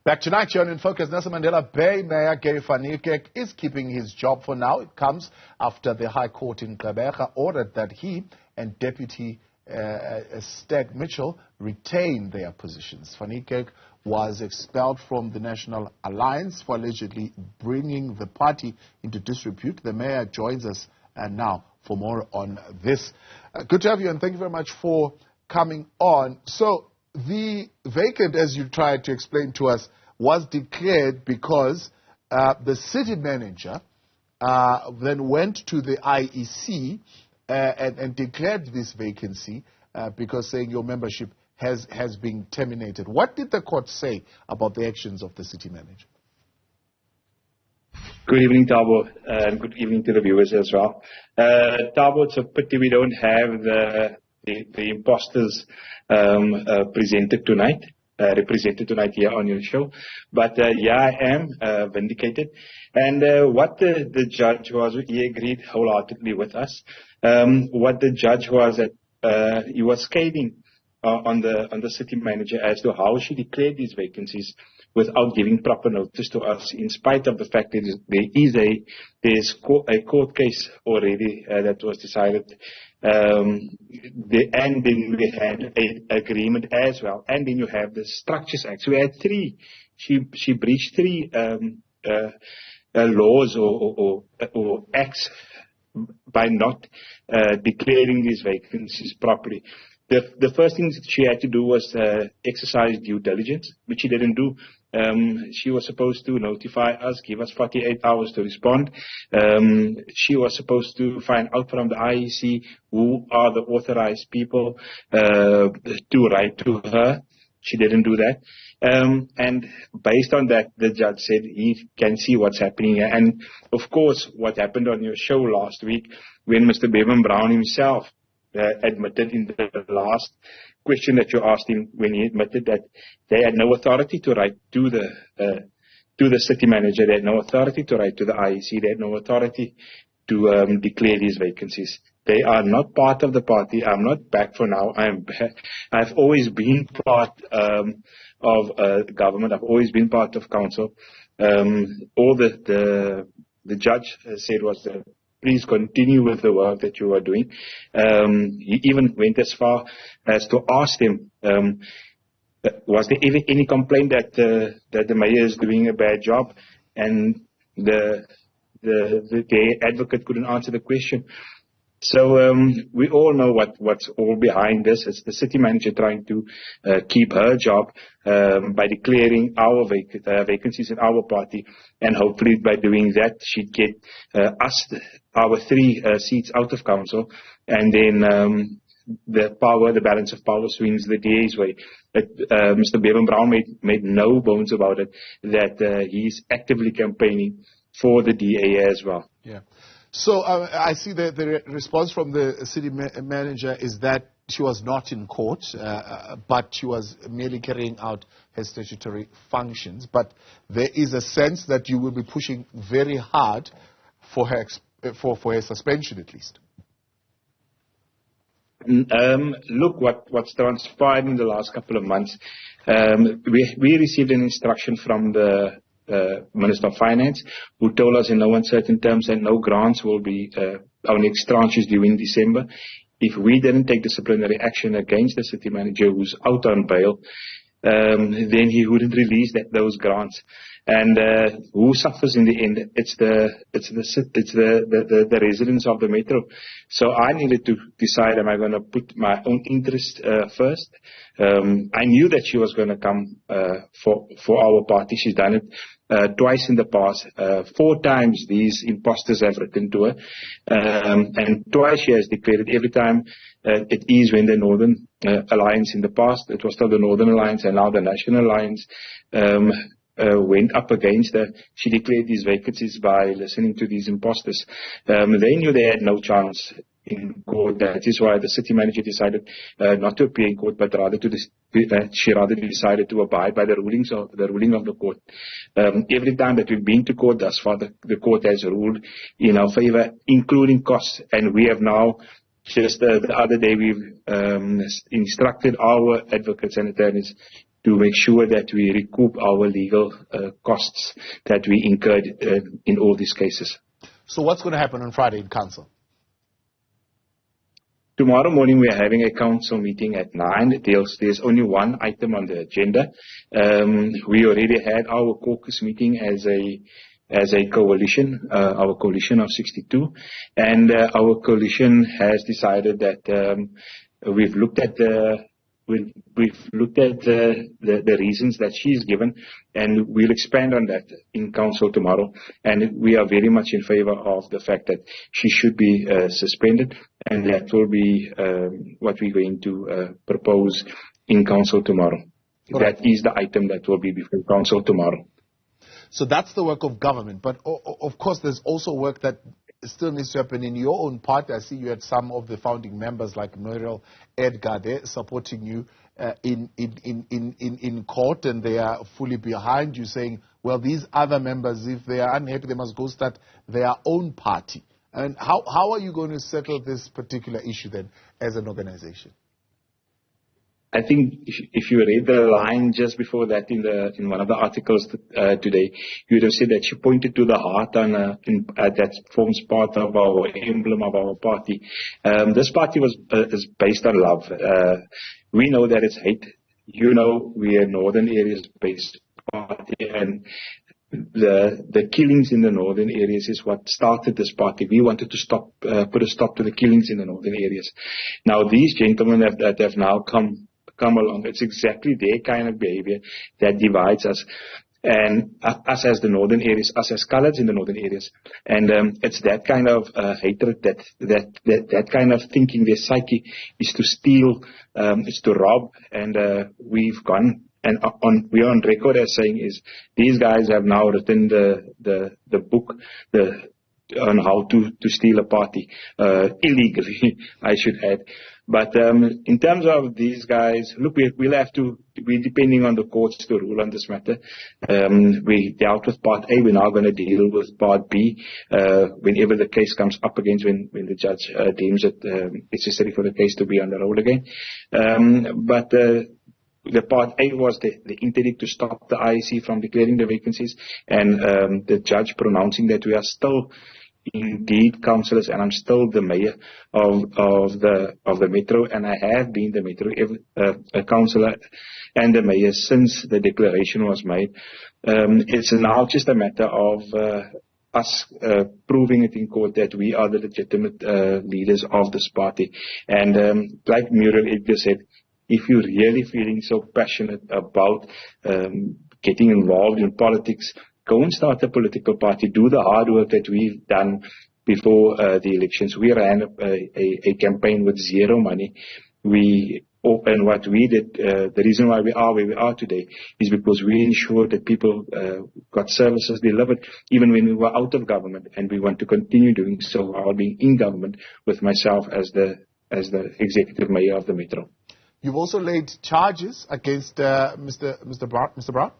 Back tonight here on In Focus, Nelson Mandela Bay Mayor Niekerk is keeping his job for now. It comes after the High Court in Gqeberha ordered that he and Deputy Stag retain their positions. Niekerk was expelled from the National Alliance for allegedly bringing the party into disrepute. The mayor joins us now for more on this. Good to have you, and thank you very much for coming on. So, the vacant, as you tried to explain to us, was declared because the city manager then went to the IEC and declared this vacancy because saying your membership has been terminated. What did the court say about the actions of the city manager? Good evening, Thabo, and good evening to the viewers as well. Thabo, it's a pity we don't have the imposters represented tonight here on your show. But yeah, I am vindicated. And what the judge was, he agreed wholeheartedly with us. What the judge was that he was scathing on the city manager as to how she declared these vacancies without giving proper notice to us, in spite of the fact that there's a court case already that was decided. And then we had an agreement as well. And then you have the Structures Act. So we had three. She breached three laws or acts by not declaring these vacancies properly. The first thing that she had to do was exercise due diligence, which she didn't do. She was supposed to notify us, give us 48 hours to respond. She was supposed to find out from the IEC who are the authorized people to write to her. She didn't do that. And based on that, the judge said he can see what's happening. And of course, what happened on your show last week when Mr. Bevan Brown himself admitted in the last question that you asked him, when he admitted that they had no authority to write to the city manager, they had no authority to write to the IEC, they had no authority to declare these vacancies. They are not part of the party. I'm not back for now. I am back. I've always been part of government. I've always been part of council. All the judge said was that please continue with the work that you are doing. He even went as far as to ask them, was there ever any complaint that the mayor is doing a bad job? And the advocate couldn't answer the question. So we all know what's all behind this. It's the city manager trying to keep her job by declaring our vacancies in our party, and hopefully by doing that she'd get our three seats out of council, and then the balance of power swings the DA's way. Mr. Bevan Brown made no bones about it that he's actively campaigning for the DA as well. Yeah. So I see that the response from the city manager is that she was not in court, but she was merely carrying out her statutory functions. But there is a sense that you will be pushing very hard for her suspension, at least. Look, what's transpired in the last couple of months. We received an instruction from the Minister of Finance, who told us in no uncertain terms that no grants will be, our next tranche is due in December. If we didn't take disciplinary action against the city manager who's out on bail, then he wouldn't release those grants. And who suffers in the end? It's the residents of the metro. So I needed to decide, am I going to put my own interest first? I knew that she was going to come for our party. She's done it twice in the past. 4 times these imposters have written to her, and twice she has declared it. Every time it is when the Northern Alliance, in the past it was still the Northern Alliance and now the National Alliance, went up against her. She declared these vacancies by listening to these imposters. They knew they had no chance in court. That is why the city manager decided not to appear in court, but rather she rather decided to abide by the ruling of the court. Every time that we've been to court thus far, the court has ruled in our favor, including costs. And we have now, just the other day, we've instructed our advocates and attorneys to make sure that we recoup our legal costs that we incurred in all these cases. So what's going to happen on Friday in council? Tomorrow morning we are having a council meeting at 9. There's only one item on the agenda. We already had our caucus meeting as a coalition, our coalition of 62, and our coalition has decided that we've looked at the reasons that she's given, and we'll expand on that in council tomorrow. And we are very much in favor of the fact that she should be suspended, and that will be what we're going to propose in council tomorrow. Right. That is the item that will be before council tomorrow. So that's the work of government, but of course there's also work that still needs to happen in your own party. I see you had some of the founding members like Noel Edgar there supporting you in court, and they are fully behind you, saying, well, these other members, if they are unhappy, they must go start their own party. And how are you going to settle this particular issue then as an organization? I think if you read the line just before that in one of the articles today, you would have said that she pointed to the heart that forms part of our emblem of our party. This party is based on love. We know that it's hate. You know, we are northern areas based party, and the killings in the northern areas is what started this party. We wanted to put a stop to the killings in the northern areas. Now these gentlemen that have now come along, it's exactly their kind of behavior that divides us, and us as the northern areas, us as colours in the northern areas. And it's that kind of hatred, that kind of thinking. Their psyche is to steal, is to rob, and we've gone. And we are on record as saying is these guys have now written the book on how to steal a party illegally, I should add. But in terms of these guys, look, we're depending on the courts to rule on this matter. We dealt with part A, we're now going to deal with part B whenever the case comes up against, when the judge deems it necessary for the case to be on the roll again. But the part A was the interdict to stop the IEC from declaring the vacancies, and the judge pronouncing that we are still indeed councillors, and I'm still the mayor of the metro, and I have been the metro a councillor and the mayor since the declaration was made. It's now just a matter of us proving it in court that we are the legitimate leaders of this party. And like Muriel Edgar said, if you're really feeling so passionate about getting involved in politics, go and start a political party. Do the hard work that we've done before the elections. We ran a campaign with zero money. And what we did, the reason why we are where we are today is because we ensured that people got services delivered even when we were out of government, and we want to continue doing so while being in government with myself as the executive mayor of the metro. You've also laid charges against Mr. Brown?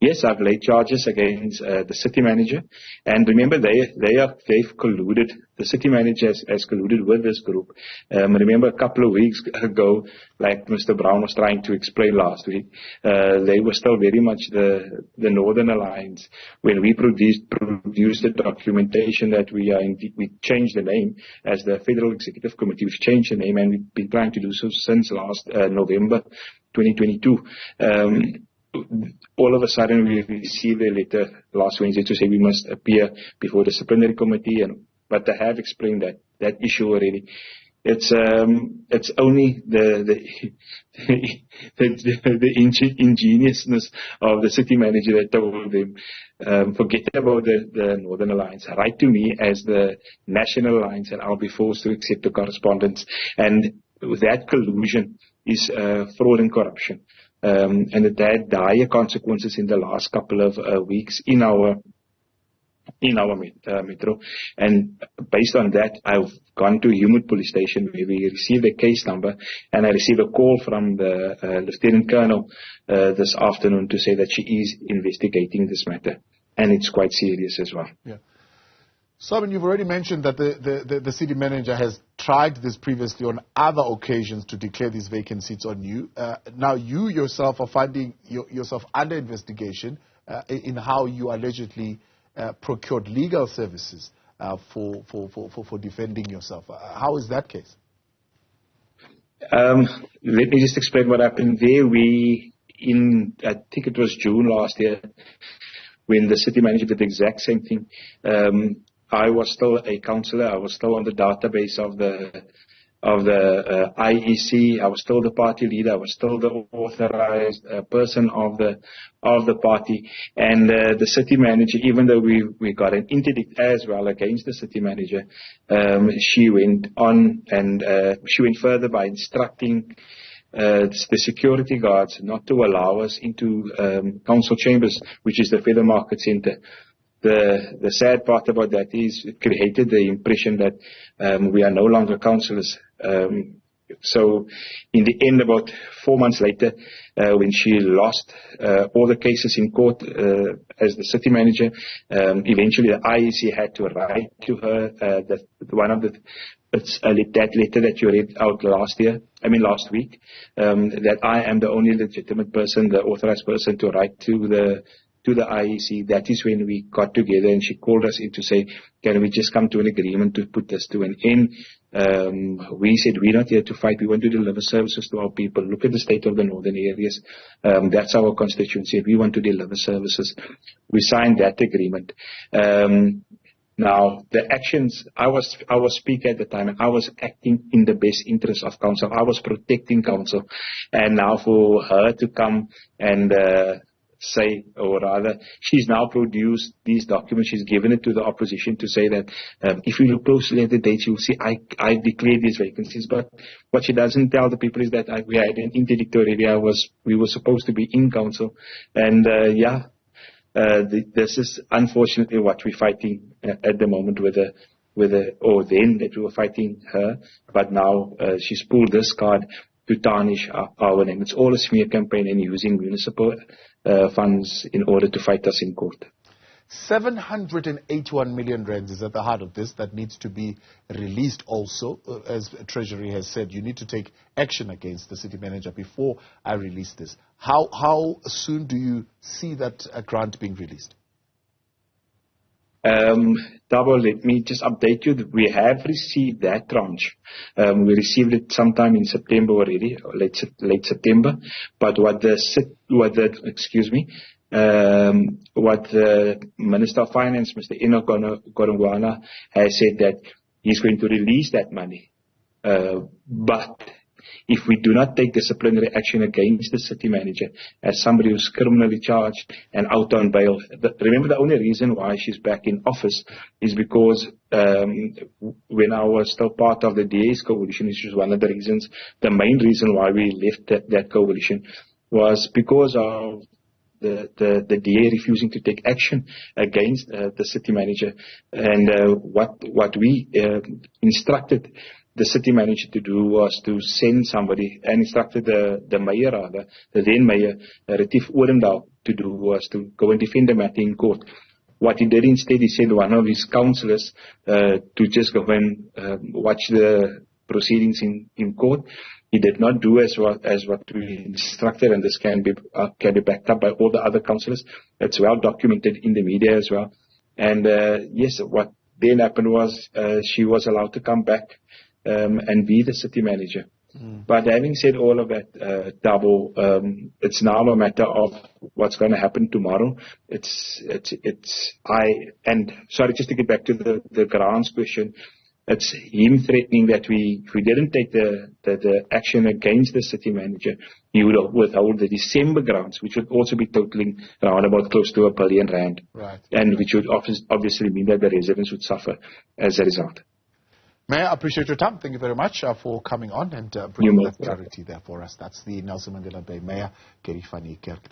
Yes, I've laid charges against the city manager, and remember they've colluded. The city manager has colluded with this group. Remember a couple of weeks ago, like Mr. Brown was trying to explain last week, they were still very much the Northern Alliance. When we produced the documentation that we changed the name as the Federal Executive Committee. We've changed the name, and we've been trying to do so since last November 2022. All of a sudden, we received a letter last Wednesday to say we must appear before the disciplinary committee, but I have explained that issue already. It's only the ingeniousness of the city manager that told them, forget about the Northern Alliance, write to me as the National Alliance, and I'll be forced to accept the correspondence. And that collusion is fraud and corruption. And it had dire consequences in the last couple of weeks in our metro. And based on that, I've gone to Humid Police Station, where we received a case number, and I received a call from the Lieutenant Colonel this afternoon to say that she is investigating this matter, and it's quite serious as well. Yeah. So, I mean, you've already mentioned that the city manager has tried this previously on other occasions to declare these vacant seats on you. Now, you yourself are finding yourself under investigation in how you allegedly procured legal services for defending yourself. How is that case? Let me just explain what happened there. I think it was June last year, when the city manager did the exact same thing. I was still a councillor. I was still on the database of the IEC. I was still the party leader. I was still the authorized person of the party. And the city manager, even though we got an interdict as well against the city manager, she went on and she went further by instructing the security guards not to allow us into council chambers, which is the Feather Market Centre. The sad part about that is it created the impression that we are no longer councillors. So in the end, about 4 months later, when she lost all the cases in court as the city manager, eventually the IEC had to write to her that letter that you read out last week, that I am the only legitimate person, the authorized person to write to the IEC. That is when we got together and she called us in to say, can we just come to an agreement to put this to an end? We said, we're not here to fight. We want to deliver services to our people. Look at the state of the northern areas. That's our constituency. We want to deliver services. We signed that agreement. Now, the actions, I was speaker at the time, and I was acting in the best interest of council. I was protecting council. And now for her to come and say, or rather, she's now produced these documents. She's given it to the opposition to say that if you look closely at the dates, you'll see I declared these vacancies. But what she doesn't tell the people is that we had an interdict already. We were supposed to be in council. And this is unfortunately what we're fighting at the moment or then that we were fighting her. But now she's pulled this card to tarnish our name. It's all a smear campaign and using municipal funds in order to fight us in court. 781 million rands is at the heart of this that needs to be released also. As Treasury has said, you need to take action against the city manager before I release this. How soon do you see that grant being released? Dabo, let me just update you that we have received that tranche. We received it sometime in September already, late September. But what the Minister of Finance, Mr. Gqeberha, has said that he's going to release that money. But if we do not take disciplinary action against the city manager as somebody who's criminally charged and out on bail, remember the only reason why she's back in office is because when I was still part of the DS coalition, which was one of the reasons, the main reason why we left that coalition was because of the DA refusing to take action against the city manager. And what we instructed the city manager to do was to send somebody, and instructed the mayor rather, the then mayor, Retief Orendaal, to do was to go and defend the matter in court. What he did instead, he sent one of his councillors to just go and watch the proceedings in court. He did not do as what we instructed, and this can be backed up by all the other councillors. It's well documented in the media as well. And yes, what then happened was she was allowed to come back and be the city manager. But having said all of that, Dabo, it's now a matter of what's going to happen tomorrow. Sorry, just to get back to the grants question. It's him threatening that if we didn't take the action against the city manager, he would withhold the December grants, which would also be totaling around about close to R1 billion. Right. And which would obviously mean that the residents would suffer as a result. Mayor, I appreciate your time. Thank you very much for coming on and bringing that clarity there for us. That's the Nelson Mandela Bay Mayor, Niekerk.